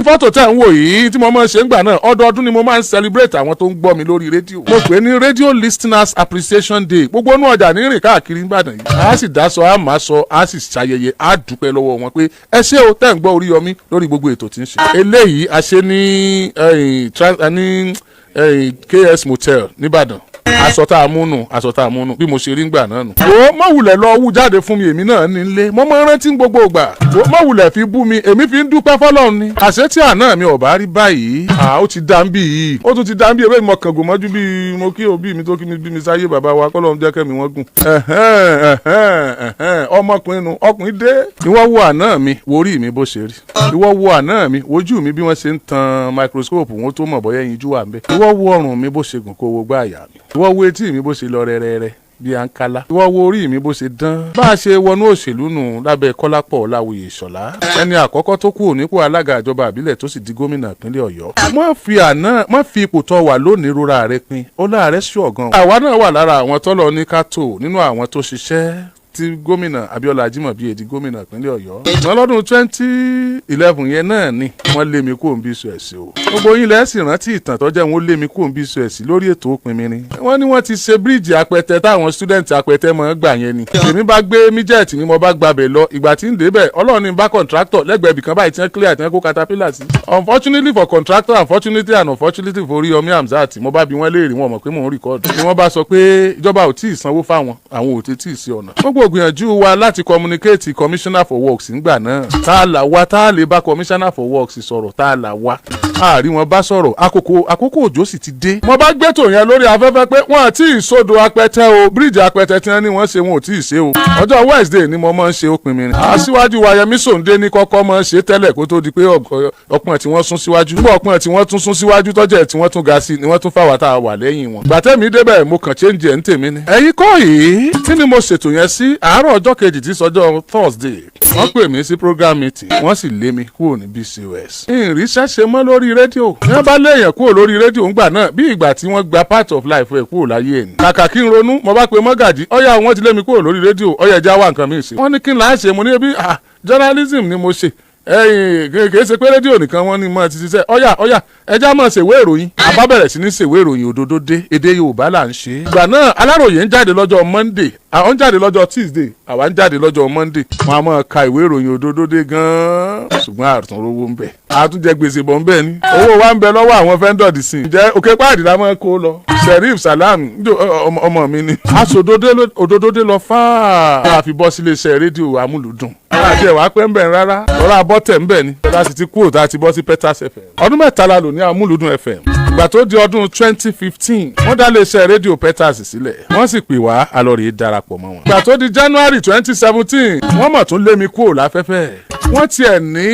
fọ́tò tẹ̀ ń wò yìí tí mo máa ń ṣe ń gbà náà ọdọọdún ni mo máa ń celebrate àwọn tó ń gbọ́ mi lórí rédíò. mo pè é ní Radio Listeners Appreciation Day. gbogbo inú ọjà ní rìn káàkiri Ìbàdàn yìí. a sì dáṣọ a máa sọ a sì ṣayẹyẹ a dúpẹ́ lọ́wọ́ wọn pé ẹ ṣé o tẹ́ ń gbọ́ Oríyọmí lórí gbogbo ètò tí ń ṣe. eléyìí a ṣe ní KS Motel nìbàdàn. aṣọ tá a múnú bí mo ṣe rí ngbà náà nù. o mọ wulẹ̀ lọ wú jáde fún mi èmi náà nílé mo máa ń rántí gbogbo ìgbà. o mọ wulẹ̀ fi bú mi èmi fi ń dúpẹ́ fọlọ́run ni. àṣẹ tí àná mi ò bá rí báyìí. ó ti dá ń bì yìí. ó tún ti dá ń bì ewé mi kàn gùn mọ́jú bí mo kí òbí mi tó kí mi bí mi sáyé bàbá wa kọ́lọ́run jẹ́ kẹ́mi wọ́n gùn. ọmọkùnrin nu ọkùnrin dé. ìwọ wo àná mi worí mi bó ṣe rí. ìwọ wo àná mi wojú mi bí wọ́n ṣe ń tan microscope wọn tó mọ̀ bọ́yá yín jú wà ń bẹ́. ìwọ wo ọrùn mi bó ṣe gùn kó wo gbá àyà mi. ìwọ wo etí mi bó ṣe lọ rẹ́rẹ́rẹ́ bí ankala. ìwọ wo orí mi bó ṣe dán. bá a ṣe wọnú òṣèlú nù lábẹ́ Kọ́lápọ̀ Ọláwuyè Ìṣọ̀lá. ẹni àkọ́kọ́ tó kú nípò alága ìjọba àbílẹ̀ tó sì di gómìnà ìpínlẹ̀ Ọ̀yọ́. má fi ipò tó wà lónìí rora rẹ pin ó láàrẹ ṣọ̀gàn. àwa náà wà lára àwọn tọ́lọ ní ká tó nínú àwọn tó ṣiṣẹ́ tí gómìnà Abíọ́lá Ajímọ̀bí di gómìnà ìpínlẹ̀ Ọ̀yọ́. ṣùgbọ́n lọ́dún 2011 yẹn náà ni wọ́n lé mi kúrò níbi iṣu ẹ̀sìn o. gbogbo yín lẹ́sìn rántí ìtàn tó jẹ́ wọ́n lé mi kúrò níbi iṣu ẹ̀sìn lórí ètò òpin mi ni. wọ́n ní wọ́n ti ṣe bíríìjì apẹtẹ táwọn student apẹtẹ mọ̀ ń gbà yẹn ni. èmi bá gbé míjẹ̀tì ni mo bá gbàbẹ̀ lọ ìgbà tí ń débẹ̀ Ọlọ́run ní bá contractor lẹ́gbẹ̀ẹ́ ibìkan báyìí tí wọ́n clear tí wọ́n kó caterpillar sí. Unfortunately for contractor unfortunately for Oriyomi Hamzat mo bá bi wọ́n léèrè wọn mọ̀ pé mò ń record. ni wọ́n bá sọ pé ìjọba ò tí ì sanwó fáwọn àwọn ò tí ì sí ọ̀nà. gbogbo gbìyànjú wa láti communicate commissioner for works ńgbà náà tá a là wá tá a lè bá commissioner for works sọ̀rọ̀ tá a là wá àárín wọn bá sọ̀rọ̀ àkókò òjò sì ti dé. mo bá gbé tò yẹn lórí afẹ́fẹ́ pé wọ́n àti ìsodò apẹtẹ o bíríìjì apẹtẹ tí wọ́n ní wọ́n ṣe wọn ò tí ì ṣe o. ọjọ́ Wednesday ni mo máa ń ṣe òpin mi rìn. aṣíwájú Wayẹmí Sòǹdé ní kọ́kọ́ máa ń ṣe tẹ́lẹ̀ kó tó di pé ọpọ́n tí wọ́n sún síwájú. nígbà ọpọ́n tí wọ́n tún sún síwájú tọ́jẹ́ tí wọ́n tún ga sí ni wọ́n tún fáwọn tá a wà lẹ́yìn wọn. gbàtẹ́mi débẹ̀ mo kàn change ẹ̀ ń tèmi ni. ẹ̀yin kọ́ yìí kí ni mo ṣètò yẹn sí àárọ̀ ọjọ́ kejì tí sọjọ́ Thursday wọ́n pè mí sí program meeting wọ́n sì lé mi kúrò ní BCOS. ìrìnsẹ́ ṣe mọ́ lórí rédíò. wọ́n bá léèyàn kúrò lórí rédíò ńgbà náà bí ìgbà tí wọ́n gba part of life ẹ̀ kúrò láyé ẹ̀ ní. kàkà kí n ronú mo bá pe mọ́gàjì ọ̀yà wọ́n ti lé mi kúrò lórí rédíò ọ̀yà ẹja wà nǹkan mi ṣe. wọ́n ní kí n láà ṣe mo ní ebi journalism ni mo ṣe kìí ṣe pé rédíò nìkan wọ́n ní mọ́ ti ṣiṣẹ́ ọ̀yà ẹja máa ṣèwé ìròyìn àbá bẹ̀rẹ̀ sí ní ṣèwé ìròyìn òdodo dé èdè Yorùbá là ń ṣe. ìgbà náà Aláròyé ń jáde lọ́jọ́ Monday àwọn ń jáde lọ́jọ́ Tuesday àwa ń jáde lọ́jọ́ Monday wọn a máa ka ìwé ìròyìn òdodo dé gan-an ṣùgbọ́n àtúnrówó ń bẹ àtúnjẹ gbèsè bọ̀ ń bẹ ni owó wa ń bẹ lọ́wọ́ àwọn fẹ́ńdọ̀dì sí i jẹ́ òkè páàdì la máa kó lọ Sheriff Salam ọmọ mi ni aṣòdodo dé lọ fáà àfi bọ́ sílé iṣẹ́ rédíò amúlùdùn àti ẹ̀wà pẹ́ ń bẹ̀ rárá lọ́rọ̀ abọ́tẹ̀ ń bẹ̀ ni lọ́dà sì ti kúrò tá a ti bọ́ sí Peters FM ọdún mẹ́ta la lò ní amúlùdùn FM ìgbà tó di ọdún 2015 wọ́n dá iléeṣẹ́ rédíò Peters sílẹ̀ wọ́n sì pè wá alọ́rẹ̀ darapọ̀ mọ́ wọn. ìgbà tó di January 2017 wọ́n mọ̀ tún lé mi kúrò láfẹ́fẹ́ wọ́n tiẹ̀ ní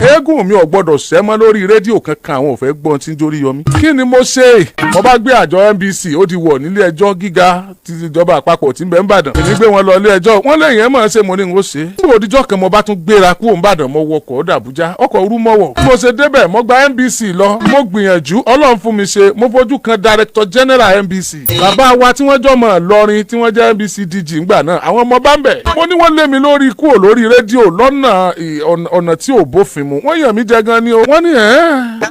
eégún mi ò gbọ́dọ̀ sẹ́mọ́ lórí rédíò kankan àwọn ò fẹ́ gbọ́n tí ń jórí yọmí. kí ni mo ṣe mo bá gbé àjọ NBC ó ti wọ̀ nílé ẹjọ́ gíga ti ìjọba àpapọ̀ tí ń bẹ ń bàdàn èmi gbé wọn lọ ilé ẹjọ́ wọ́n lẹ́yìn ẹ̀ máa ṣe mo ní n ó ṣe. níbo òdìjọ́ kan mo bá tún gbéra kúrò ń bàdàn mo wọkọ̀ dàbújá ọkọ̀ rúmọ̀wọ̀ mo ṣe débẹ̀ mo gba NBC lọ mo gbìyànjú Ọlọ́run fún mi ṣe mo fojú kan Director General NBC bàbá wa tí wọ́n jọ mọ̀ lọ́rin tí wọ́n jẹ́ NBC DG ńgbà náà àwọn ọmọ bá ń bẹ̀ mo ní wọ́n lé mi lórí kúrò lórí rédíò lọ́nà ọ̀nà tí ò bófin mu wọ́n yàn mí jẹ gan ni o wọ́n ní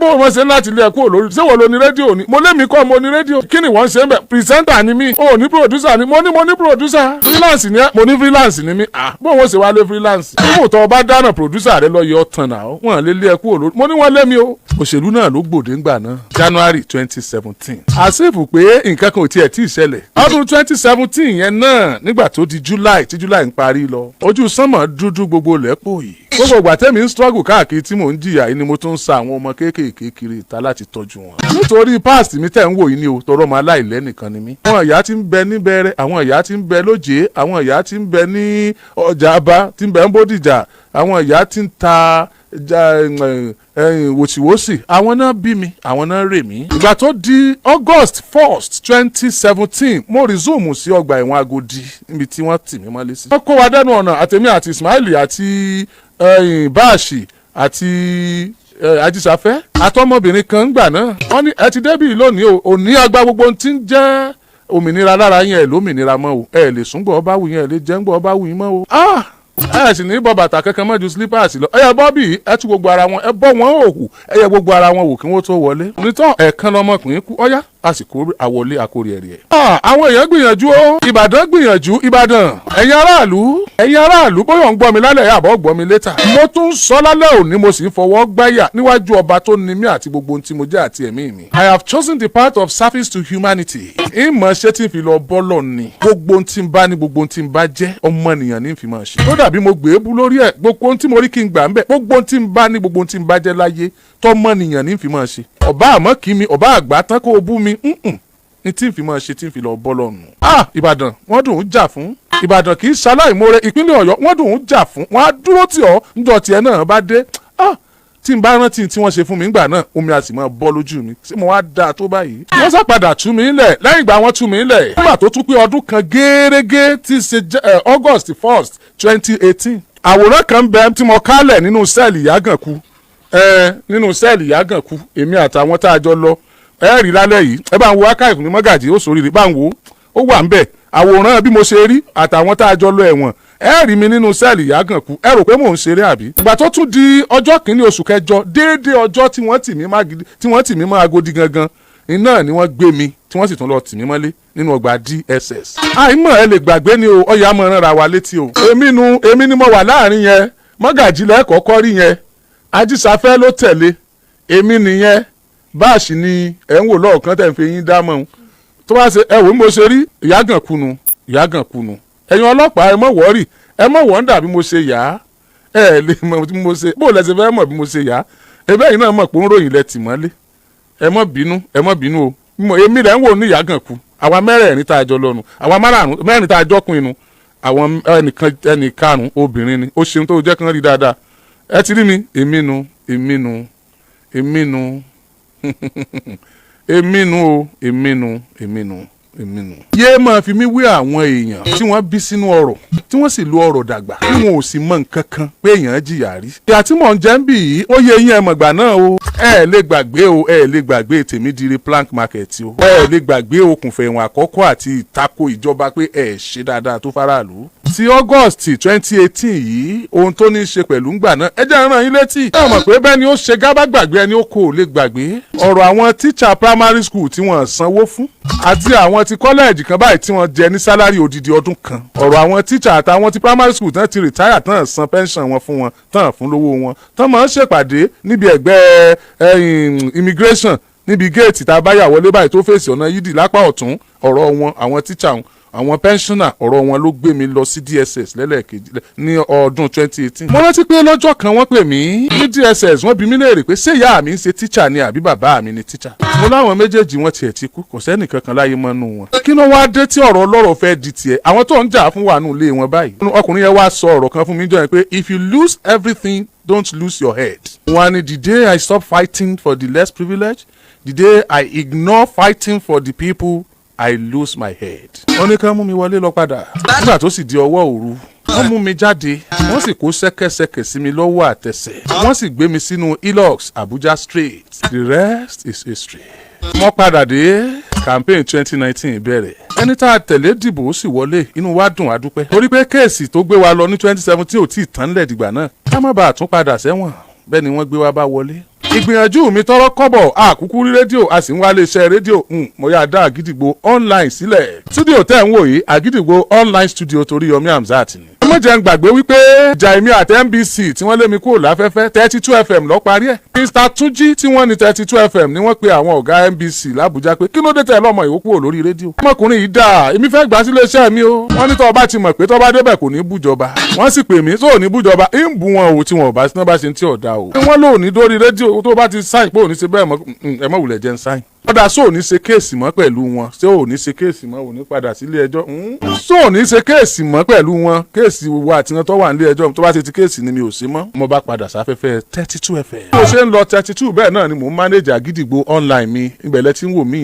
bó wọ́n ṣe láti lé ẹ kúrò lórí ṣé wọ́n lo ní rédíò ni mo lé mi kọ́ mo ní rédíò kí ni wọ́n ṣe ń bẹ̀ pìrìsẹ́ńtà ni mí o ní pòdúsà ni mo ní pòdúsà freelance ni mo ní freelance ni mí bó wọ́n ṣe wá lé freelance níbo tó o bá dáná pòdúsà rẹ lọ yọ tán náà wọ́n lé lé ẹ kúrò lórí mo ní wọ́n lé mi o òṣèlú náà ló gbòde ńgbà náà January 2017 àṣìfù pé nǹkan kan ò tiẹ̀ tí ì ṣẹlẹ̀ ọdún 2017 yẹn náà nígbà tó di July tí July ń parí lọ ojú sánmọ̀ dúdú gbogbo lẹ́pọ̀ yìí gbogbo ìgbà tẹ́mi ń struggle káàkiri tí mò ń jìyà yìí ni mo tún ń sa àwọn ọmọ kéékèèké kiri ìta láti tọ́jú wọn. nítorí past mi tẹ̀ ń wò yìí ni o tọrọ ọmọ aláìlẹ́nìkan ni mí. àwọn ìyá tí ń bẹ ní Bẹ̀rẹ̀ àwọn ìyá tí ń bẹ lójé àwọn ìyá tí ń bẹ ní ọjà Aba tí ń bẹ ń Bódìjà àwọn ìyá tí ń ta wòsíwòsì àwọn náà bí mi àwọn náà rè mí. ìgbà tó di August 1st 2017 mo resume sí ọgbà ẹ̀wọ̀n Agodi níbi tí wọ́n tì mí mọ́lé sí. wọ́n kó wa dẹ́nu ọ̀nà àtẹ̀mí àti Ismaili àti Báàṣì àti Ajísafẹ́ àtọmọbìnrin kan gbà náà wọ́n ní ẹ ti débì lónìí o òní agbá gbogbo tí ń jẹ́ òmìnira lára yín ẹ̀ lómìnira mọ́ o ẹ̀ lè sùn gbọ́ ọba wù yín ẹ̀ lè jẹ́ ń gbọ́ ọba wù yín mọ́ o. ẹ sì ní bọ́ bàtà kankan mọ́ ju slippers lọ ẹyẹ bọ́bì ẹ tú gbogbo ara wọn ẹ bọ́ wọn òhù ẹyẹ gbogbo ara wọn wò kí wọ́n tó wọlé. onítàn ẹ̀ẹ̀kan lọmọkùnrin kú ọ̀yá àsìkò àwọlé àkórè ẹ̀rì ẹ̀. àwọn èèyàn gbìyànjú o ìbàdàn gbìyànjú ìbàdàn ẹ̀yin aráàlú bóyá ń gbọ́ mi lálẹ́ àbọ̀ gbọ́ mi létà. mo tún sọ lálẹ́ òní mo sì ń fọwọ́ gbáyà níwájú ọba tó ní mí àti gbogbo ohun tí mo jẹ́ àti ẹ̀mí mi. I have chosen the path of service to humanity. ìmọ̀ ṣé tí n fi lọ bọ́lọ̀ ni gbogbo ohun tí n bá ní gbogbo ohun tí n bá jẹ́ ọmọnìyàn ní fi máa ṣe. ó dàbí mo gbé bú lórí ẹ̀ gbogbo ohun tí mo rí kí n gbà ń bẹ̀ gbogbo ohun tí n bá ní gbogbo ohun tí n bá jẹ́ láyé tọ́mọnìyàn ní fi máa ṣe. ọba àmọ́ kí mi ọba àgbà tán kó o bú mi ní tí n fi máa ṣe tí n fi lọ bọ́lọ̀ nù. ìbàdàn wọ́n dùn ún jà fún ìbàdàn kì í ṣaláìmoore ìpínlẹ̀ ọ̀yọ́ wọ́n dùn ún jà fún wọ́n á dúró tì ọ́ níjọ́ tiẹ̀ náà bá dé tí n bá rántí tí wọ́n ṣe fún mi nígbà náà omi a sì máa bọ́ lójú mi tí mo wá dáa tó báyìí. wọ́n sàpadà tú mi lẹ̀ lẹ́yìn ìgbà wọ́n tú mi lẹ̀ nígbà tó tún pé ọdún kan gẹ́rẹ́gẹ́ tí ṣe August 1st 2018. àwòrán kan bẹ tí mo kálẹ̀ nínú sẹ́ẹ̀lì Yágànkú èmi àtàwọn tá a jọ lọ ẹ rí lálẹ́ yìí ẹ bá ń wo archive ní mọ́gàjì ó sórí rẹ̀ bá ń wo ó wà ń bẹ̀ àwòrán bí mo ṣe rí àtàwọn tá a jọ lọ ẹ̀wọ̀n ẹ rí mi nínú sẹ́ẹ̀lì Yágànkú ẹ rò pé mò ń ṣeré àbí. ìgbà tó tún di ọjọ́ kìíní oṣù kẹjọ déédéé ọjọ́ tí wọ́n tì mí mọ́ Agodi gangan iná ni wọ́n gbé mi tí wọ́n sì tún lọ tì mí mọ́lé nínú ọgbà DSS. àìmọ̀ ẹ lè gbàgbé ni o ọ̀yà mọ̀ rán ra wa létí o. èmi ni mo wà láàrin yẹn mọ́gàjì lẹ́ẹ̀kọ́kọ́ rí yẹn ajísafẹ́ ló tẹ̀lé èmi nìyẹn báàṣì ni ẹ̀ ń wò lọ́ọ̀kan tẹ̀ ń fi yín dámọ̀ tó bá ṣe ẹ wò bí mo ṣe rí Yágànkú nu ẹ̀yin ọlọ́pàá ẹ mọ̀ wọ́ọ̀rì ẹ mọ̀ wọ́ndà bí mo ṣe yà á ẹ lè mọ̀ bí mo ṣe bó lẹ́sẹ̀ fẹ́ mọ̀ bí mo ṣe yà á ẹbẹ́ yìí náà mọ̀ pé ń ròyìn lẹ tì mọ́lé ẹ mọ̀ bínú o èmi rẹ̀ ń wò ní Yágànkú àwa mẹ́rẹ̀ẹ̀rin tá a jọ lọ́nu àwa mẹ́rin tá a jọ́kùn inú àwọn ẹnì karùn-ún obìnrin ni ó ṣeun tó jẹ́ kán rí dáadáa ẹ ti rí mi èmi nu yéé máa fi mí wé àwọn èèyàn tí wọ́n bí sínú ọ̀rọ̀ tí wọ́n sì lo ọ̀rọ̀ dàgbà tí wọn ò sì mọ nǹkan kan pé èèyàn jìyà rí. ìyá tí mò ń jẹ́ ń bì yìí ó yẹ yín ẹ̀mọ̀gbà náà o ẹ lè gbàgbé Tèmídire plank market o ẹ lè gbàgbé okùnfẹ̀ ẹ̀wọ̀n àkọ́kọ́ àti ìtako ìjọba pé ẹ ṣe dáadáa tó faraàlú. ti August 2018 yìí ohun tó ní í ṣe pẹ̀lú ńgbà náà ẹ jẹ́ rán yín létí. ẹ mọ̀ pé bẹ́ẹ̀ ni ó ṣe gábà gbàgbé ẹni ó kò lè gbàgbé ọ̀rọ̀ àwọn tíṣà primary school tí wọ́n sanwó fún àti àwọn ti kọ́lẹ́ẹ̀jì kan báyìí tí wọ́n jẹ ní sálárì odidi ọdún kan ọ̀rọ̀ àwọn tíṣà àtàwọn ti primary school tán ti rìtáyà tán san pension wọn fún wọn tán fún lówó wọn tán máa ń ṣèpàdé níbi ẹgbẹ́ immigration níbi géètì tá a bá yà wọlé báyìí tó fèsì ọ̀nà yídì lápá ọ̀tún ọ̀rọ̀ wọn àwọn tíṣà àwọn pensioner ọ̀rọ̀ wọn ló gbé mi lọ sí DSS lẹ́lẹ́kejì ní ọdún 2018. mo rántí pé lọ́jọ́ kan wọ́n pè mí ní DSS wọ́n bi mí léèrè pé ṣé ìyá mi ń ṣe tíṣà ni àbí bàbá mi ni tíṣà. mo láwọn méjèèjì wọn tiẹ̀ ti kú kò sẹ́nì kankan láyé mọ́nú wọn. kí ló wá dé tí ọ̀rọ̀ ọlọ́rọ̀ fẹ́ di tiẹ̀ àwọn tó ń jà fún wa nù lé wọn báyìí. ọkùnrin yẹn wá sọ ọ̀rọ̀ kan fún mi jọ yẹn pé if you lose everything don't lose your head. wọ́n á ní the day I stop fighting for the less privileged the day I ignore fighting for the people I lose my head. wọ́n ní ká mú mi wọlé lọ padà nígbà tó sì di ọwọ́ òru wọ́n mú mi jáde wọ́n sì kó ṣẹ́kẹ́ṣẹkẹ̀ sí mi lọ́wọ́ àtẹsẹ̀ wọ́n sì gbé mi sínú Hilux Abuja straight the rest is history. mo padà dé campaign 2019 bẹ̀rẹ̀ ẹni tá a tẹ̀lé dìbò ó sì wọlé inú wa dùn adúpẹ́ torí pé kéèsì tó gbé wa lọ ní 2017 ò tí ì tán lẹ̀ dìgbà náà ká má bàa tún padà sẹ́wọ̀n bẹ́ẹ̀ ni wọ́n gbé wa bá wọlé. ìgbìyànjú mi tọrọ kọ́bọ̀ àkúkú rí rédíò a sì ń wá iléeṣẹ́ rédíò mo yà dá Àgídìgbò online sílẹ̀. studio tẹ́ ń wò yìí Àgídìgbò online studio torí Yomi Hamzat ni. mo jẹ́ ń gbàgbé wípé ìjà èmi àti NBC tí wọ́n lé mi kúrò láfẹ́fẹ́ 32 FM ló parí ẹ̀. Mr Túnjí tí wọ́n ní 32 FM ni wọ́n pe àwọn ọ̀gá NBC l'Àbújá pé kí ló dé tẹ̀ lọ́mọ ìwó kúrò lórí rédíò. ọmọkùnrin yìí dáa èmi fẹ́ gbà sílé iṣẹ́ mi o. wọ́n ní tó bá ti mọ̀ pé tó bá débẹ̀ kò ní bújọba. wọ́n sì pè mí tó ní bújọba ń bù wọn o tí wọn ò bá sí náà bá ṣe ń tí ọ̀dà o. wọ́n lò ní dórí rédíò tó bá ti sáìn pé òní ṣe bẹ́ẹ̀ mọ́ ẹ mọ́ wulẹ̀ jẹ́ ń sáìn. ọ̀dà sóò ní ṣe kéèsì mọ́ pẹ̀lú wọn ṣé ò ní ṣe kéèsì mọ́ ò ní padà sílé ẹjọ́ sóò ní ṣe kéèsì mọ́ pẹ̀lú wọn kéèsì wa àti wọn tó wà nílé ẹjọ́ tó bá ti kéèsì ni mi ò sí mọ́ mo bá padà sáfẹ́fẹ́ 32 FM. bí mo ṣe ń lọ 32 bẹ́ẹ̀ náà ni mò ń manage Àgídìgbò online mi ìbẹ̀lẹ̀ tí ń wò mí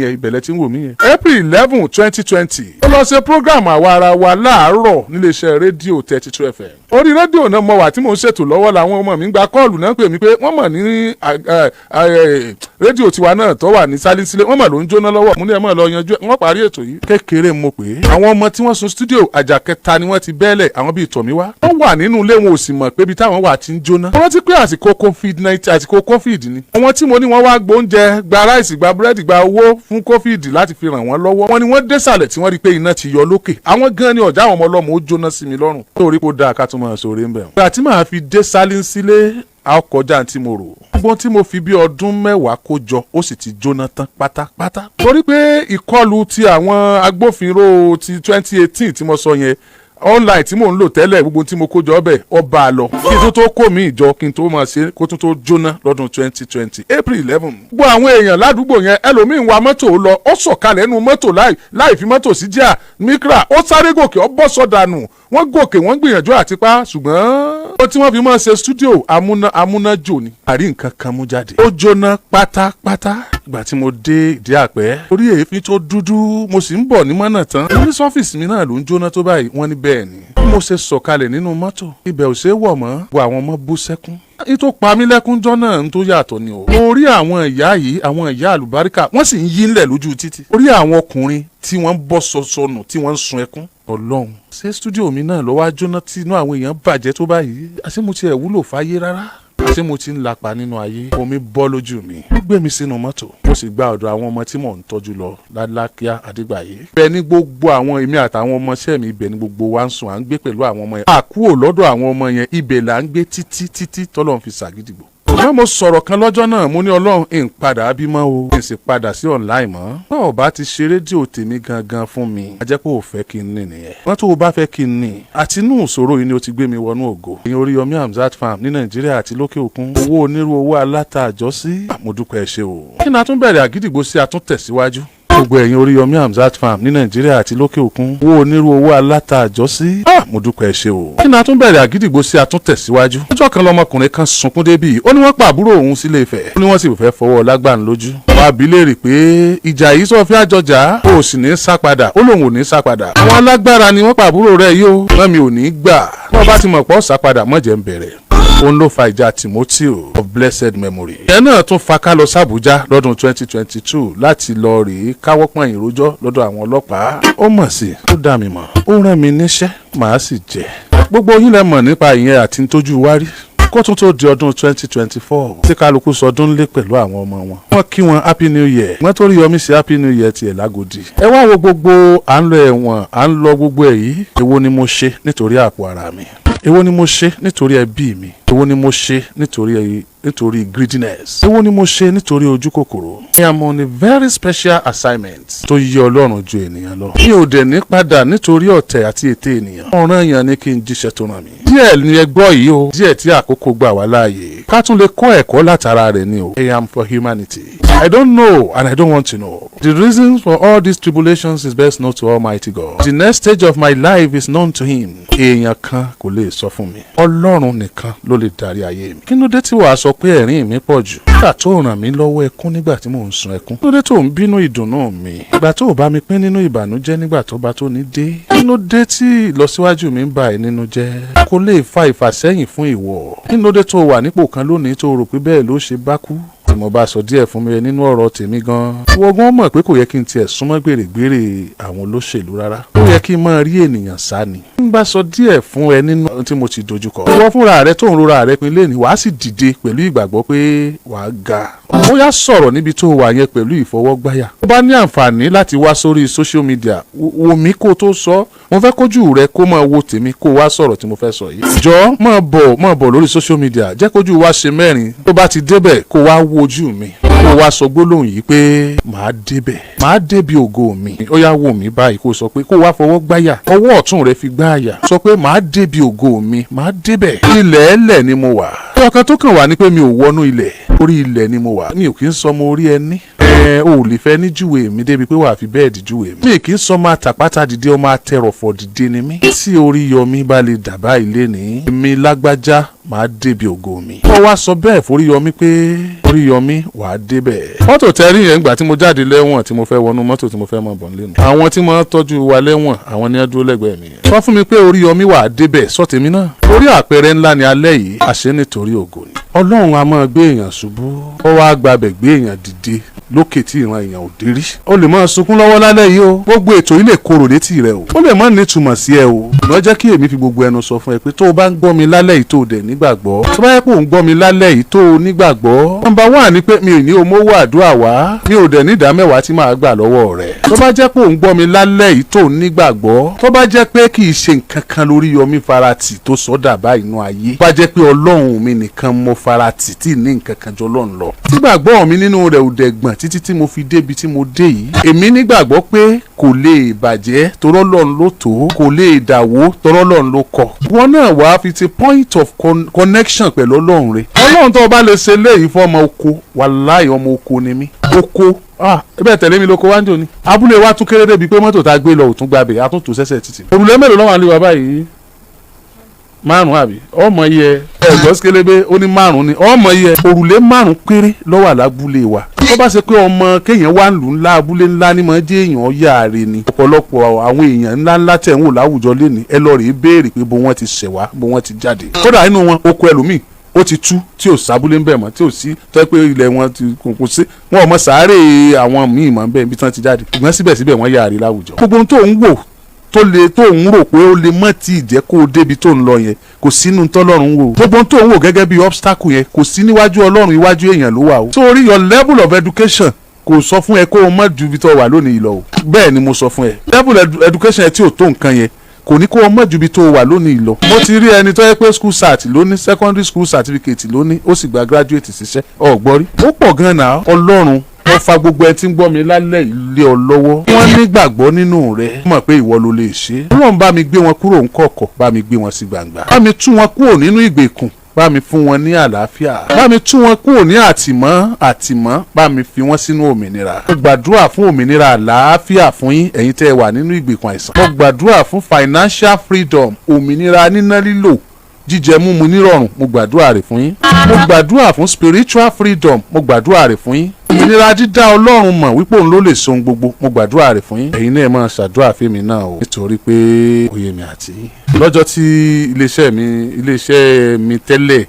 yẹn April 11 2020 ó lọ ṣe program àwa ara wa láàárọ̀ níléeṣẹ́ rédíò 32 FM. orí rédíò náà mo wà tí mò ń ṣètò lọ́wọ́ làwọn ọmọ mi gba kọ́ọ̀lù náà pè mí pé wọ́n mọ̀ ní rédíò tiwa náà tó wà ní silent sílé wọ́n mà ló ń jóná lọ́wọ́ mo ní ẹ máa lọ yanjú ẹ̀ wọ́n parí ètò yìí kékeré mo pè é àwọn ọmọ tí wọ́n sun studio àjà kẹta ni wọ́n ti bẹ́ẹ̀lẹ̀ àwọn bíi tọ̀míwá wọ́n wà nínú ilé wọn ò sì mọ̀ pé ibi táwọn wà ti ń jóná wọ́n ti pé àsìkò covid-19 àsìkò covid ni àwọn tí mo ní wọ́n wá gbóúnjẹ gba ráìsì gba búrẹ́dì gba owó fún covid láti fi ràn wọ́n lọ́wọ́ wọ́n ní wọ́n désàlẹ̀ tí wọ́n rí pé iná ti yọ lókè àwọn gan ni ọ̀já àwọn ọmọ ọlọ́mọ ó jóná sí mi lọ́rùn torí kó dáa ká tún máa sọ̀rọ̀ ń bẹ̀ wọ́n. ìgbà tí màá fi dé sálí sílé àkọjá tí mo rò gbogbo tí mo fi bí ọdún mẹ́wàá kó jọ ó sì ti jóná tán pátápátá. torí pé ìkọlù ti àwọn agbófinró ti 2018 tí mo sọ yẹn online tí mò ń lò tẹ́lẹ̀ gbogbo tí mo kó jọ ọbẹ̀ ọba àlọ́ kí n tó kó mi ìjọ kí n tó máa ṣe kó tó jóná lọ́dún 2020 April 11. gbogbo àwọn èèyàn ládùúgbò yẹn ẹlòmíín wa mọ́tò lọ ó sọ̀kalẹ̀ nínú mọ́tò láì fi mọ́tò sí jíà mikra ó sáré gòkè ó bọ́ sọ́dànù wọ́n gòkè wọ́n gbìyànjú àti pa ṣùgbọ́n ó tí wọ́n fi máa ṣe studio amúnájò ni àrí nǹkan kan mú jáde ó jóná pátápátá. ìgbà tí mo dé ìdí àpẹ́ orí èéfín tó dúdú mo sì ń bọ̀ ní mọ́nà tán mo ní sọ́fíìsì mi náà ló ń jóná tó báyìí wọ́n ní bẹ́ẹ̀ ni mo ṣe sọ̀kalẹ̀ nínú mọ́tò ibẹ̀ ò ṣe é wọ̀ mọ́ gbọ́ àwọn ọmọ bú sẹ́kún ní tó pa mí lẹ́kún jọ́ náà ń tó yàtọ̀ ni o. mo rí àwọn ìyá yìí àwọn ìyá àlùbáríkà wọ́n sì ń yí ńlẹ̀ lójú títì orí àwọn ọkùnrin tí wọ́n ń bọ́ sọnù tí wọ́n ń sun ẹkún ọlọ́run ṣé stúdíò mi náà ló wá jóná tí inú àwọn èèyàn bàjẹ́ tó báyìí àṣé mo tiẹ̀ wúlò fáyé rárá àṣé mo ti ń lapa nínú ayé omi bọ́ lójú mi ó gbé mi sínú mọ́tò mo sì gba ọ̀dọ̀ àwọn ọmọ tí mò ń tọ́jú lọ lálákíá àdìgbàyé. ibẹ̀ ni gbogbo àwọn èmi àtàwọn ọmọọṣẹ́ mi ibẹ̀ ni gbogbo wa ń sùn à ń gbé pẹ̀lú àwọn ọmọ yẹn àkúrò lọ́dọ̀ àwọn ọmọ yẹn ibẹ̀ là ń gbé títí tọ́lọ́run fi ṣàgídìgbò. ṣùgbọ́n mo sọ̀rọ̀ kan lọ́jọ́ náà mo ní ọlọ́run ń padà bímọ o ń sì padà sí online mọ́. báwo o bá ti ṣe rédíò tèmi gangan fún mi a jẹ́ pé o fẹ́ kí n ní nìyẹn. wọ́n tó o bá fẹ́ kí n ní àtinú ìṣòro yìí ni o ti gbé mi wọnú ògo. ìyẹn Oriyomi Hamzat farm ní Nàìjíríà àti lókè òkun owó onírú owó alátàjọ́ sí àmódúpẹ́ ṣe o. kí ni a tún bẹ̀rẹ̀ àgídìgbò sí a tún tẹ̀síwájú. gbogbo ẹ̀yin Oriyomi Hamzat farm ní Nàìjíríà àti lókè òkun owó onírú owó alátàjọ́ sí mo dúpẹ́ ṣe o. kí ni a tún bẹ̀rẹ̀ àgídìgbò sí a tún tẹ̀síwájú. ọjọ́ kan lọmọkùnrin kan sunkún débì ó ní wọ́n pa àbúrò òun sílé Ifẹ̀ ó ní wọ́n sì fẹ́ fọwọ́ lágbàn lójú. wọ́n á bi léèrè pé ìjà yìí sọ fẹ́ àjọjà ó sì ní sá padà ó lòun ò ní sá padà. àwọn alágbára ni wọ́n pa àbúrò rẹ̀ yìí ó mọ́ mi ò ní gbà. wọ́n bá ti mọ̀ pọ̀ sá padà mọ̀jẹ̀ ń bẹ̀rẹ̀ òun ló fa ìjà Timothy of blessed memory. ìyẹn náà tún fa ká lọ sàbújá lọ́dún 2022 láti lọ rèé káwọ́ pọ̀n ìrójọ́ lọ́dọ̀ àwọn ọlọ́pàá. ó mọ̀ sí ó dá mi mọ̀ ó rán mi níṣẹ́ màá sì jẹ́. gbogbo yín lẹ mọ̀ nípa ìyẹn àti tójú wárí kó tún tó di ọdún 2024 tí kálukú sọdún lé pẹ̀lú àwọn ọmọ wọn. wọ́n kí wọn happy new year wọ́n tó Oriyomi sí happy new year tiẹ̀ lágòdì. ẹ wá wo gbogbo à ń lọ ẹ̀wọ̀n à ń lọ gbogbo èyí èwo ni mo ṣe nítorí àpò ara mi èwo ni mo ṣe nítorí ẹbí mi èwo ni mo ṣe nítorí greediness èwo ni mo ṣe nítorí ojú kòkòrò. I am on a very special assignment tó yí Ọlọ́run ju ènìyàn lọ. mi ò dẹ̀ ní padà nítorí ọ̀tẹ̀ àti ète ènìyàn. ọ̀ràn èèyàn ni kí n jíṣẹ́ tó ràn mí. díẹ̀ ni ẹ gbọ́ yìí o díẹ̀ tí àkókò gbà wá láàyè ká tún lè kọ́ ẹ̀kọ́ látara rẹ̀ ni o. I am for humanity. I don't know and I don't want to know. The reasons for all these tribulations is best known to Almighty God. The next stage of my life is known to him. èèyàn kan kò lè sọ fún mi. Ọlọ́run nìkan ló lè darí ayé mi. kí ló dé tí wàá sọ pé ẹ̀rín mi pọ̀ jù? nígbà tó ràn mí lọ́wọ́ ẹkún nígbà tí mò ń sun ẹkún. kí ló dé tó ń bínú ìdùnnú mi? ìgbà tó bá mi pín nínú ìbànújẹ́ nígbà tó bá tó ní dé. kí ló dé tí ìlọsíwájú mi ń bà ẹ́ nínú jẹ́? kò lè fa ìfàsẹ́yìn fún ìwọ. kí ló dé tó wà nípò kan lónìí tó rò pé bẹ́ẹ̀ ló ṣe bá kú? tí mo bá sọ díẹ̀ fún mi nínú ọ̀rọ̀ tèmi gan. ìwọ gan mọ̀ pé kò yẹ kí n tiẹ̀ súnmọ́ gbèrègbèrè àwọn olóṣèlú rárá. ó yẹ kí n máa rí ènìyàn sá ni. n bá sọ díẹ̀ fún ẹ nínú ohun tí mo ti dojúkọ. ìwọ fúnra rẹ tó ń rora rẹ pin lẹ́ni wàá sì dìde pẹ̀lú ìgbàgbọ́ pé wàá ga. ó yá sọ̀rọ̀ níbi tó wà yẹn pẹ̀lú ìfọwọ́gbáyà. ó bá ní àǹfààní láti wá sórí social media wò mí kó tó sọ. mo fẹ́ kójú rẹ kó máa wo tèmi kó wá sọ̀rọ̀ tí mo fẹ́ sọ yìí. jọ máa bọ̀ lórí social media jẹ́ kójú wa ṣe mẹ́rin. tó bá ti débẹ̀ kó wá wojú mi kó wá sọ gbólóhùn yìí pé màá débi ògo mi. ó yá wò mí báyìí kó sọ pé kó wá fọwọ́ gbáyà ọwọ́ ọ̀tún rẹ fi gbáyà sọ pé màá débi ògo mi màá débẹ̀. ilẹ̀ ẹlẹ̀ ni mo wà. ọkàn tó kàn wá ní pé mi ò wọnú ilẹ̀ orí ilẹ̀ ni mo wà. mi ò kí ń sọmọ orí ẹni. o ò lè fẹ́ ní júwe mi débi pé wàá fi bẹ́ẹ̀dì júwe mi. mi kì í sọmọ àtàpátá dìde ọmọ atẹrọ̀fọ̀ dìde ni mí. tí Oriyomi bá lè dàbá ilé ní. èmi lágbájá màá débi ògo mi. Ó wá sọ bẹ́ẹ̀ f'Oríyọmí pé Oríyọmí wàá débẹ̀. Mọ́tò tẹ́rí yẹn gbà tí mo jáde lẹ́wọ̀n tí mo fẹ́ wọnú mọ́tò tí mo fẹ́ mọ̀ bọ̀ nílé. Àwọn tí mo tọ́jú wa lẹ́wọ̀n àwọn ni wọ́n dúró lẹ́gbẹ̀ẹ́ mi. Sọ fún mi pé Oríyọmí wàá débẹ̀ sọ tèmi náà. Orí àpẹẹrẹ ńlá ni alẹ́ yìí àṣẹ nítorí ògo ni. Ọlọ́run a máa gbé èèyàn ṣubú. Ó wá gbabẹ̀ gbé èèyàn dìde lókè tí ìran èèyàn ò dé rí. O lè máa sunkún lọ́wọ́ lálẹ́ yìí o. Gbogbo ètò yìí lè korò létí rẹ o. Ó lè má ní ìtumọ̀ sí ẹ o. Lọ jẹ́ kí èmi fi gbogbo ẹnu sọ fún ẹ pé tó o bá ń gbọ́ mi lálẹ́ yìí tó o dẹ̀ nígbàgbọ́. Tó bá yẹ kó o ń gbọ́ mi lálẹ́ yìí tó o nígbàgbọ́. Nọ́mbà 1 ni pé mi ò ní o mówó àdúrà wá. Mi ò dẹ̀ ní ìdá mẹ́wàá tí màá gbà lọ́wọ́ rẹ̀. Tó bá jẹ́ pé o ń gbọ́ mi lálẹ́ yìí tó o nígbàgbọ́. Tó bá jẹ́ pé kì í ṣe nǹkan kan l'Oríyọmí farati tó sọ́dà báyìí inú ayé. Tó bá jẹ́ pé Ọlọ́run mi nìkan mo farati tí ní nǹkan kan jọ Ọlọ́run lọ. Tí gbàgbọ́ mi nínú rẹ̀ ò dẹ̀ gbọ̀n títí tí mo fi débi tí mo dé yìí. Èmi nígbàgbọ́ pé kò lè bàjẹ́ torọ́ Ọlọ́run ló tó, kò lè dàwó torọ́ Ọlọ́run ló kọ̀. Wọ́n náà wàá fi ti point of connection pẹ̀lú Ọlọ́run rẹ̀. Ọlọ́run tó bá lè ṣe léyìí fún ọmọ oko, wàláhì ọmọ oko ni mí. Oko ẹbẹ̀ tẹ̀lé mi lóko wájú ni. Abúlé wa tún kéré débi pé mọ́tò tá a gbé lọ ò tún gbàbẹ̀, a tún tò sẹ́sẹ̀ títì. Òrùlé mélòó ló wà nílé wa báyìí? 5 àbí? Ọmọ iye ẹ̀gbọ́n sikélébé ó ní 5 ni. Ọmọ iye òrùlé 5 péré ló wà lábúlé wa. Tó bá ṣe pé ọmọ kéèyàn wà lù ńlá abúlé ńlá ní mọ̀ jẹ́ èèyàn yáre ni. Ọ̀pọ̀lọpọ̀ àwọn èèyàn ńláńlá tẹ̀ ń wò láwùjọ lénìí ẹ lọ rèé béèrè pé bó wọ́n ti ṣẹ̀ wá, bó wọ́n ti jáde. Kódà nínú wọn oko ẹlòmíì ó ti tú tí ò sábúlé ń bẹ̀ mọ́ tí ò sí tó pé ilẹ̀ wọn ti kò sí wọn ò mọ sàárè àwọn míì mọ́ bẹ́ẹ̀ bí tí wọ́n ti jáde. Ṣùgbọ́n síbẹ̀síbẹ̀ wọ́n yáre láwùjọ. Gbogbo ohun tó ń wò tó ń rò pé ó lè mọ́ tí ìjẹ́ kó o débi tó ń lọ yẹn kò sínú tọ́lọ́run wò. Gbogbo ohun tó ń wò gẹ́gẹ́ bí obstacle yẹn kò sí níwájú Ọlọ́run, iwájú èèyàn ló wà o. Sórí your level of education kò sọ fún ẹ kó o mọ̀ ju ibi tó wà lónìí lọ o. Bẹ́ẹ̀ ni mo sọ fún ẹ. Level education ẹ tí ò tó nǹkan yẹn kò ní kó o mọ̀ ju ibi tó wà lónìí lọ. Mo ti rí ẹni tó yẹ pé school cert ló ní, secondary school certificate ló ní, ó sì gba graduate ṣiṣẹ́ ọ̀gbọ́rí. Ó pọ̀ gan-an náà. Ọlọ́run wọ́n fa gbogbo ẹ tí ń gbọ́ mi lálẹ́ ilé ọ lọ́wọ́. Wọ́n nígbàgbọ́ nínú rẹ̀. Wọ́n mọ̀ pé ìwọ ló lè ṣe. Ọlọ́run bá mi gbé wọn kúrò ńkọ̀kọ̀, bá mi gbé wọn sí gbangba. Bá mi tú wọn kúrò nínú ìgbèkùn, bá mi fún wọn ní àlàáfíà. Bá mi tú wọn kúrò ní àtìmọ́, bá mi fi wọn sínú òmìnira. Mo gbàdúrà fún òmìnira àlàáfíà fún yín ẹ̀yin tẹ́ ẹ wà nínú ìgbèkùn àìsàn. Mo gbàdúrà fún financial freedom, òmìnira níná lílò, jíjẹ múmu nírọ̀rùn. Mo gbàdúrà rẹ̀ fún yín. Mo gbàdúrà fún spiritual freedom. Mo gbàdúrà rẹ̀ fún yín. Òmìnira dídá Ọlọ́run mọ̀ wípé òun ló lè so ohun gbogbo. Mo gbàdúrà rẹ̀ fún yín. Ẹ̀yin náà máa ṣàdúrà fẹ́mi náà o. Nítorí pé òye mi àti lọ́jọ́ tí iléeṣẹ́ mi tẹ́lẹ̀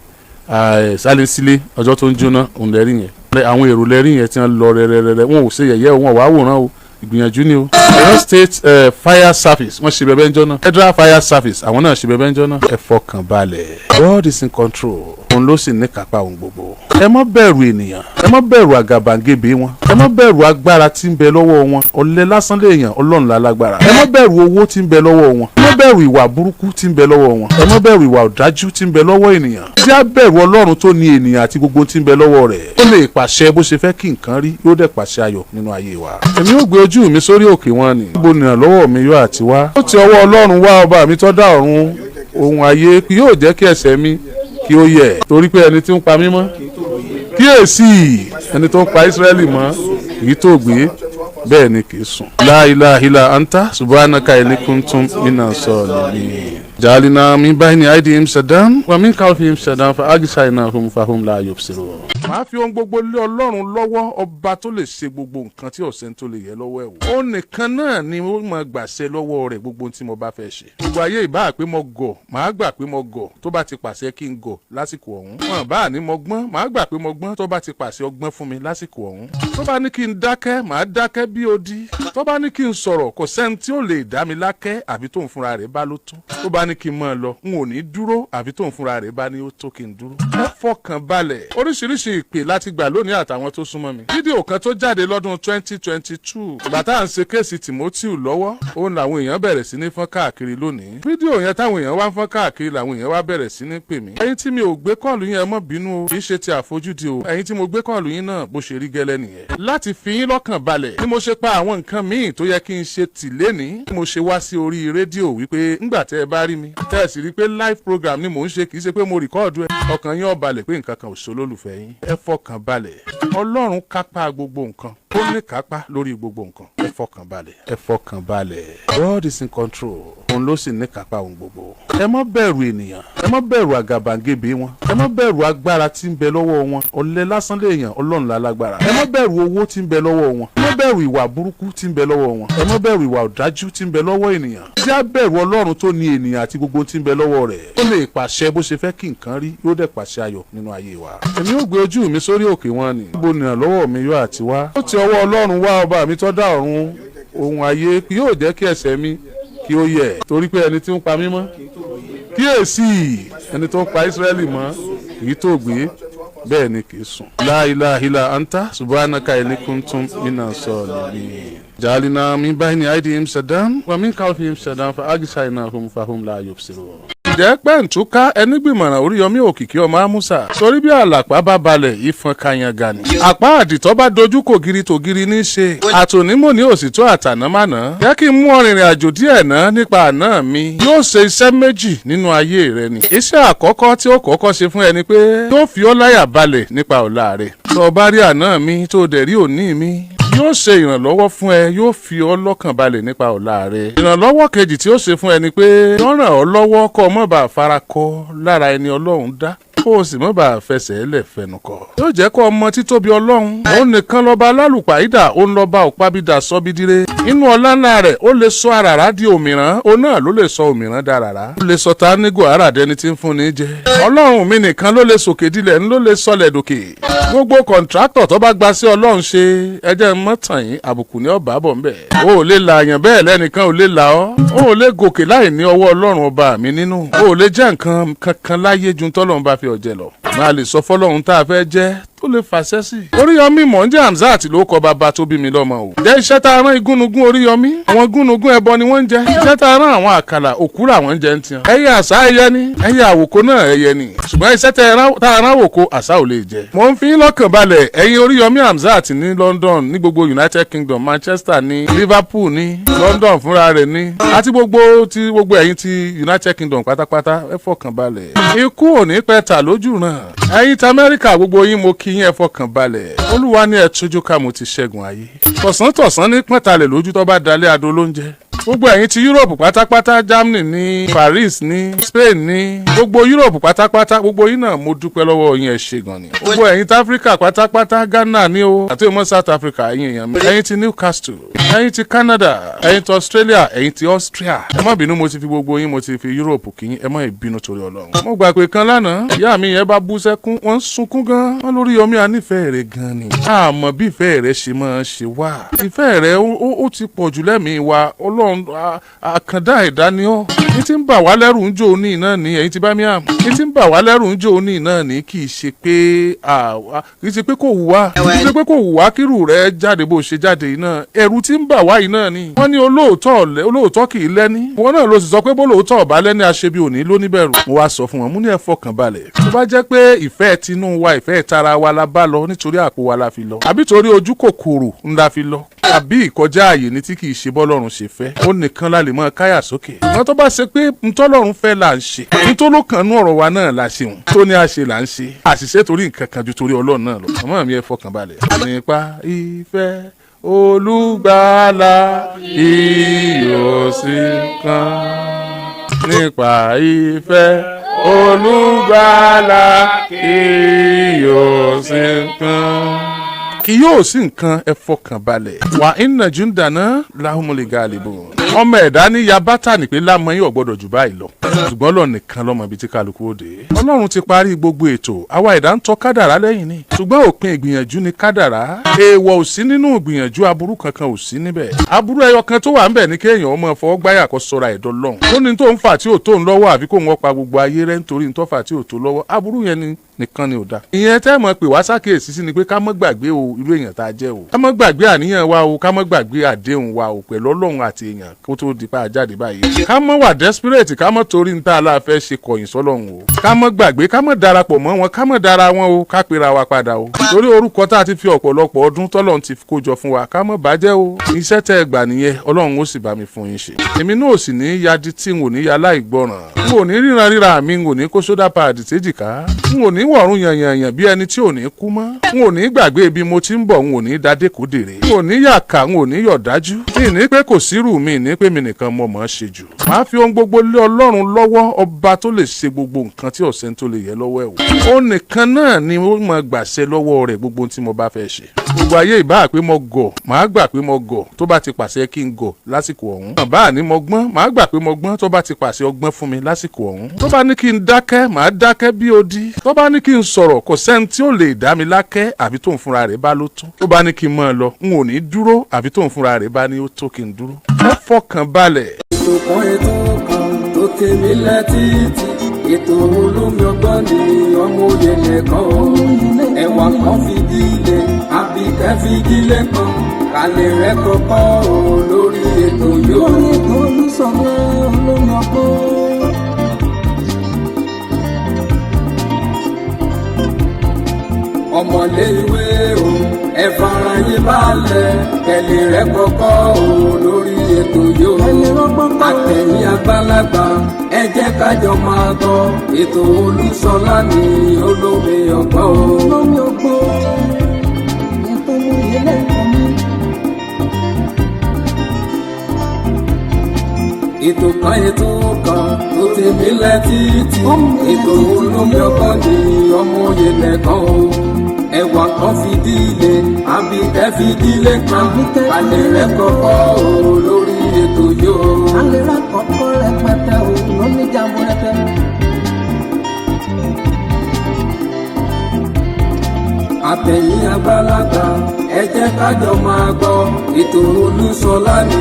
sálẹ̀ sílé ọjọ́ tó ń jóná òun lẹ́rìí yẹn. Àwọn èrò lẹ́rìí yẹn tí wọ́n lọ rẹ́rẹ́rẹ́rẹ́ wọn ò ṣe yẹ̀yẹ́ wọn wàá wòran o. Ìgbìyànjú ni o. Ọ̀yọ́ State Fire Service wọ́n ṣe bẹ̀bẹ̀ ńjọ́ náà. Federal Fire Service àwọn náà ṣe bẹ̀bẹ̀ ńjọ́ náà. Ẹ fọkàn balẹ̀. God is in control. Òun ló sì ní kápá ohun gbogbo. Ẹ má bẹ̀rù ènìyàn. Ẹ má bẹ̀rù àgàbàgebè wọn. Ẹ má bẹ̀rù agbára tí ń bẹ lọ́wọ́ wọn. Ọ̀lẹ lásán lèèyàn, Ọlọ́run la lágbára. Ẹ má bẹ̀rù owó tí ń bẹ lọ́wọ́ wọn. Ẹ má bẹ̀rù ìwà burúkú tí ń bẹ lọ́wọ́ wọn. Ẹ má bẹ̀rù ìwà ọ̀dájú tí ń bẹ lọ́wọ́ ènìyàn. Tí a bẹ̀rù Ọlọ́run tó ní ènìyàn àti gbogbo tí ń bẹ lọ́wọ́ rẹ̀. Ó lè pàṣẹ bó ṣe fẹ́ kí nǹkan rí, yóò dẹ̀ pàṣẹ ayọ̀ nínú ayé wa. Èmi yóò gbé ojú mi sórí òkè wọn ni. Níbo ni ìrànlọ́wọ́ mi yóò àti wá? Ó ti ọwọ́ Ọlọ́run wá, ọba mi tó dá ọ̀run ohun ayé kì yóò jẹ́ kí ẹsẹ̀ mi kí ó yẹ̀. Torí pé ẹni tí ń pa mí mọ́ kíyèsí ẹni tó ń pa Ísírẹ́lì mọ́ èyí tó gbé bẹ́ẹ̀ ni kì í sùn. La ilaha illa anta subhanaka inni kuntum minas zalimin. Ja'alna min bayni aydihim saddan wa min khalfihim saddan fa aghshaynahum fahum la yubsirun. Màá fi ohun gbogbo lé Ọlọ́run lọ́wọ́, ọba tó lè ṣe gbogbo nǹkan tí ọ̀sẹ̀ tó lè yẹ lọ́wọ́ ẹ̀ wò. Ó nìkan náà ni ó máa gbàṣẹ lọ́wọ́ rẹ̀ gbogbo tí mo bá fẹ́ ṣe. Gbogbo ayé ìbá pé mo gọ̀, màá gbà pé mo gọ̀ tó bá ti pàṣẹ kí n gọ̀ lásìkò ọ̀hún. Wọ́n bá ní mo gbọ́n, màá gbà pé mo gbọ́n tó bá ti pàṣẹ ọgbọ́n fún mi lásìkò ọ̀hún. Tó bá ní kí n dákẹ́, màá dákẹ́ bí odi. Tó bá ní kí n sọ̀rọ̀, kò sẹ́ni tí ó lè dá mi lákẹ́ àbí tóun fúnra rẹ̀ bá ló tó. Tó bá ní kí n máa lọ, n ò ní dúró àbí tóun fúnra rẹ̀ bá ní ó tó kí n dúró. Ẹ fọkàn balẹ̀. Oríṣiríṣi ìpè láti gbà lónìí àtàwọn tó súnmọ́ mi. Fídíò kan tó jáde lọ́dún 2022 ìgbà tá à ń ṣe kéèsì Timothy lọ́wọ́ òun làwọn èèyàn bẹ̀rẹ̀ sí ní fọ́n káàkiri lónìí. Fídíò yẹn táwọn èèyàn wá fọ́n káàkiri làwọn èèyàn wá bẹ̀rẹ̀ sí ní pè mí. Ẹ̀yin tí mi ò gbé kọ́ọ̀lù yẹn mọ́ bínú o, kì í ṣe ti àfojúdi o. Ẹ̀yin tí mo gbé kọ́ọ̀lù yín náà bó ṣe rí gẹ́lẹ́ nìyẹn. Láti fi yín lọ́kàn balẹ̀ ni mo ṣe pa àwọn nǹkan míì tó yẹ kí n ṣe tì lénìí. Mo ṣe wá sí orí rédíò wípé ńgbà tẹ́ ẹ bá rí mi tẹ́ ẹ sì rí pé live program ni mò ń ṣe, kì í ṣe pé mo rìkọ́ọ̀dù ẹ. Ọkàn yín ó balẹ̀ pé nǹkan kan ò ṣe olólùfẹ́ yín. Ẹ fọkàn balẹ̀. Ọlọ́run kápá gbogbo nǹkan. Ó ní kápá lórí gbogbo nǹkan. Ẹ ẹ fọkàn balẹ̀ God is in control. Òun ló sì ní kápá ohun gbogbo. Ẹ má bẹ̀rù ènìyàn, ẹ má bẹ̀rù àgàbàgebè wọn, ẹ má bẹ̀rù agbára tí ń bẹ lọ́wọ́ wọn. Ọ̀lẹ lásán lèèyàn, Ọlọ́run la lágbára. Ẹ má bẹ̀rù owó tí ń bẹ lọ́wọ́ wọn, ẹ má bẹ̀rù ìwà burúkú tí ń bẹ lọ́wọ́ wọn, ẹ má bẹ̀rù ìwà ọ̀dájú tí ń bẹ lọ́wọ́ ènìyàn. Jẹ́ á bẹ̀rù Ọlọ́run tó ní ènìyàn àti gbogbo tí ń bẹ lọ́wọ́ rẹ̀. Ó lè pàṣẹ bó ṣe fẹ́ kí nǹkan rí, yóò dẹ̀ pàṣẹ ayọ̀ nínú ayé wa. Èmi ó gbé ojú mi sórí òkè wọn ni. Níbo ni ìrànlọ́wọ́ mi yóò àti wá? Ó ti ọwọ́ Ọlọ́run wá, ọba mi tó dá ọ̀run ohun ayé, yóò jẹ́ kí ẹsẹ̀ mi kí ó yẹ̀, torí pé ẹni tí ń pa mí mọ́ kíyèsí ẹni tó ń pa Ísírẹ́lì mọ́ èyí tó gbé bẹ́ẹ̀ ni kì í sùn. La ilaha illa anta subhanaka inni kuntu minas zalimin. Ja'alna min bayni aydihim saddan wa min khalfihim saddan fa aghshaynahum fahum la yubsirun. Ǹjẹ́ pẹ́ǹtúká ẹni gbìmọ̀ràn Oríyọmí òkìkí ọmọ Ámúsà torí bí àlàpà bá balẹ̀ ìfọn kanyanga ni. Àpá àdìtọ́ bá dojú kò giri tògiri ní í ṣe. Àtònímọ̀ ní òsìtọ́ àtànámàná. Jẹ́ kí n mú ọ̀rìnrìn àjò díẹ̀ náà nípa àná mi. Yóò ṣe iṣẹ́ méjì nínú ayé rẹ ni. Iṣẹ́ àkọ́kọ́ tí ó kọ́kọ́ ṣe fún ẹni pé yóò fi ọ́ láyà balẹ̀ nípa ọ̀la rẹ̀. Tó o bá rí àná mi tó o dẹ̀ rí òní mi, yóò ṣe ìrànlọ́wọ́ fún ẹ, yóò fi ọ́ lọ́kàn balẹ̀ nípa ọ̀la rẹ. Ìrànlọ́wọ́ kejì tí ó ṣe fún ẹ ni pé yóò ràn ọ́ lọ́wọ́ kó o má bàa farakọ lára ẹni Ọlọ́run dá, kó o sì má bàa fẹsẹ̀ lẹ̀ fẹnukọ. Yóò jẹ́ kó o mọ títóbi Ọlọ́run. Òun nìkan lọ́ba alálùpàídà, òun lọ́ba òpábídà sọ́bídíré. Inú ọlá ńlá rẹ̀ ó lè sọ àràrá di òmìrán, òun náà ló lè sọ òmìrán dàràrá. Ó lè sọ ta nígò àrà dẹni tí ń fúnni jẹ. Ọlọ́run mi nìkan ló lè sòkè dilẹ̀, ń ló lè sọlẹ̀ dòkè. Gbogbo kọ̀ǹtráktọ̀ tó bá gba sí Ọlọ́run ṣe ẹjẹ́ mọ́tàn yín àbùkù ní ọba bọ̀ ńbẹ̀. O ò lè la àyàn bẹ́ẹ̀ lẹ́nìkan ò lè la ọ́. O ò lè gòkè láì ní ọwọ́ Ọlọ́run ọba mi nínú. O ò lè jẹ́ nǹkan kankan láyé ju tọ́lọ́run bá fi ọ̀jẹ̀ lọ. Máa lè sọ fọ́lọ́run tá a fẹ́ jẹ́ tó lè fàṣẹ sí. Oríyọmí mọ̀ ń jẹ́ Hamzat ló kọ bàbá tó bí mi lọ́mọ o. Jẹ́ iṣẹ́ tá a rán igúnnugún Oríyọmí. Àwọn gúnnugún ẹbọ ni wọ́n ń jẹ. Iṣẹ́ tá a rán àwọn àkàlà òkúra wọ́n ń jẹ ń tiyan. Ẹyẹ àṣà ẹyẹ ni, ẹyẹ àwòkó náà ẹyẹ ni. Ṣùgbọ́n iṣẹ́ tá a rán àwòkó àṣà ò lè jẹ. Mo ń fi lọ́kàn balẹ̀ ẹ̀yin Oríyọmí Hamzat ní London, ní gbogbo United Kingdom, Manchester ní, Liverpool ní, London fúnra rẹ̀ ní, àti gbogbo ẹ̀yin ti United Kingdom pátápátá ẹ fọkàn balẹ̀. Ikú ò ní pẹ́ ta lójú náà. Ẹ̀yin ti Amẹ́ríkà gbogbo yín mo kí yín ẹ fọkàn balẹ̀. Olúwa ní ẹ tójú ká mo ti ṣẹ́gun ayé. Tọ̀sán ní pọ́ntalẹ̀ lójú tó bá dalẹ̀ adó lóúnjẹ. Gbogbo ẹ̀yin ti Europe pátápátá, Germany ní, Paris ní, Spain ní, gbogbo Europe pátápátá, gbogbo yín náà mo dúpẹ́ lọ́wọ́ yín ẹ ṣé gan ni. Gbogbo ẹ̀yin ti Africa pátápátá, Ghana ní o, àti ìmọ̀ South Africa ẹ̀yin èèyàn mi. Ẹ̀yin ti Newcastle, ẹ̀yin ti Canada, ẹ̀yin ti Australia, ẹ̀yin ti Austria. Ẹ má bínú mo ti fi gbogbo yín, mo ti fi Europe kí yín, ẹ má bínú torí Ọlọ́run. Mo gbà pé kan lánàá, ìyá mi yẹn bá bú sẹ́kún, wọ́n sunkún gan. Wọ́n Lóríyọmí a nífẹ̀ẹ́ rẹ̀ gan ni. Àmọ́ bí ìfẹ́ rẹ̀ ṣe máa ṣe wá. Ìfẹ́ rẹ̀ ó ti pọ̀ jù lẹ́mìí wa. Ọlọ́run àkàndá ẹ̀dá ni ọ́. Ní tí ń bà wá lẹ́rù ń jò ní iná ní ẹ̀yin ti bá mi hàn. Ní tí ń bà wá lẹ́rù ń jò ní iná ní kì í ṣe pé kò wù wá. Kì í ṣe pé kò wù wá kírù rẹ̀ jáde bó ṣe jáde iná. Ẹ̀rù tí ń bà wá iná ni. Wọ́n ní olóòótọ́ kì í lẹ́ni. Wọ́n náà ló sì sọ pé bólóòótọ́ ọ̀bá lẹ́ni aṣebi òní ló níbẹ̀rù. Mo wá sọ fún wọn, mo ní ẹ fọkàn balẹ̀. Tó bá jẹ́ pé ìfẹ́ tinú wa, ìfẹ́ tara wa la bá lọ nítorí àpò wa la fi lọ. Àbí torí ojú kòkòrò ńlá fi lọ. Àbí ìkọjá àyè ni tí kì í ṣe bọ́lọ́run ṣe fẹ́. Ó nìkan la lè mọ káyà sókè. Wọ́n tó bá ṣe pé ntọ́lọ́run fẹ́ là ń ṣe. Ntọ́lọ́kànnú ọ̀rọ̀ wa náà la ṣe wọn. Tó ní a ṣe là ń ṣe. Àṣìṣe torí nǹkan kan ju torí Ọlọ́run náà lọ. Àmọ́ mi ẹ fọkàn balẹ̀. Nípa ìfẹ́ Olùgbàlà ìyòsí kan. Nípa ìfẹ́ Olùgbàlà ìyòsí kan. Kì yóò sí nǹkan ẹ fọkàn balẹ̀. Wà inna jundana lahumul galibun. Ọmọ ẹ̀dá ní yabata ní pé lámọ́ yóò gbọ́dọ̀ jù báyìí lọ. Ṣùgbọ́n Ọlọ́run nìkan lọ́mọ ibi tí kálukú ó dé. Ọlọ́run ti parí gbogbo ètò. Àwa ẹ̀dá ń tọ́ kádàrá lẹ́yìn ni. Ṣùgbọ́n òpin ìgbìyànjú ni kádàrá. Èèwọ̀ ò sí nínú ìgbìyànjú, aburú kankan ò sí níbẹ̀. Aburú ẹyọ kan tó wà ńbẹ̀ ni kéèyàn ọmọ fọwọ́ gbáyà kó sọra ẹ̀dọ́ lọ́hùn. Ó ní tó ń fà tí ò tó ń lọ́wọ́ àfi kó ń pa gbogbo ayé rẹ̀ nítorí ń tó fà tí ò tó lọ́wọ́. Aburú yẹn nìkan ni ò da. Ìyẹn tẹ́ mọ̀ pé wá sákèésí sí ni pé ká má gbàgbé o irú èèyàn tá a jẹ́ o. Ká má gbàgbé àníyàn wa o, ká má gbàgbé àdéhùn wa o pẹ̀lú Ọlọ́run àti èèyàn kó tó di pa jáde báyìí. Ká má wà desperate, ká má torí ń tá a láfẹ́ ṣe kọ̀yìn sọ́lọ́run o. Ká má gbàgbé, ká má darapọ̀ mọ́ wọn, ká má dara wọn o, ká pera wa padà o. Torí orúkọ tá a ti fi ọ̀pọ̀lọpọ̀ ọdún tọ́lọ́run ti kójọ fún wa, ká má bàjẹ́ o. Iṣẹ́ tẹ́ ẹ gbà nìyẹn, Ọlọ́run ó sì bá mi fún yín ṣe. Èmi náà ò sì ní yadi tí n ò ní ya láìgbọràn. N ò ní ríran ríra mi, n ò ní kó sódà páàdì séjìká. N ò ní wọ̀run yànyànyàn bí ẹni tí ò ní kú mọ́. N ò ní gbàgbé bí mo ti ń bọ̀, n ò ní dádé kó dèrè. N ò ní yàkà, n ò ní yọ̀dájú. Mi ní pé kò sírù mi ní pé mi nìkan mo mọ̀ ọ́ ṣe jù. Màá fi ohun gbogbo lé Ọlọ́run lọ́wọ́, ọba tó lè ṣe gbogbo nǹkan tí ọ̀sẹ̀ tó lè yẹ lọ́wọ́ ẹ̀ wò. Ó nìkan náà ni ó mọ gbàṣẹ lọ́wọ́ rẹ̀ gbogbo tí mo bá fẹ́ ṣe. Gbogbo ayé ìbá pé mo gọ̀, màá gbà pé mo gọ̀ tó bá ti pàṣẹ kí n gọ̀ lásìkò ọ̀hún. Bàbá ní mo gbọ́n, màá gbà pé mo gbọ́n tó bá ti pàṣẹ ọgbọ́n fún mi lásìkò ọ̀hún. Tó bá ní kí n dákẹ́, màá dákẹ́ bí odi. Tó bá ní kí n sọ̀rọ̀, kò sẹ́ni tí ó lè dá mi lákẹ́ àbí tóun fúnra rẹ̀ bá ló tó. Tó bá ní kí n máa lọ, n ò ní dúró àbí tóun fúnra rẹ̀ bá ní ó tó kí n dúró. Ẹ fọkàn balẹ̀. Ètò kan tó tèmi létí ètò olómi ọgbọ́n ni ọmọ òye nìkan ẹ̀wà kan fìdílé àbíkẹ́ fìdílé kan kálẹ̀ rẹ̀ kọ́kọ́ lórí ètò yóò. lórí ètò olùsọ̀rọ̀ olómi ọgbọ́n. ọmọlé ìwé o ẹ fara yín balẹ̀ kẹlẹ̀ rẹ̀ kọ́kọ́ lórí ètò yóò. àtẹ̀yìn àgbàlagbà ẹ jẹ́ kájọ máa gbọ́ ètò Olúṣọlá ní olómi ọgbọ́n. olómi ọgbọ́n ètò ìyẹlẹ ìkànnì. ètò kan tó tèmi létí ètò olómi ọgbọ́n ní ọmọ òye nìkan ẹ̀wà kan fìdílé àbíkẹ́ fìdílé kan alẹ́ rẹ̀ kọ́kọ́ lórí ètò yóò. alẹ́ rẹ̀ kọ́kọ́ rẹpẹtẹ lóní jàmbó rẹpẹ. àtẹ̀yìn àgbàlagbà ẹ jẹ́ kájọ máa gbọ́ ètò Olúṣọlá ní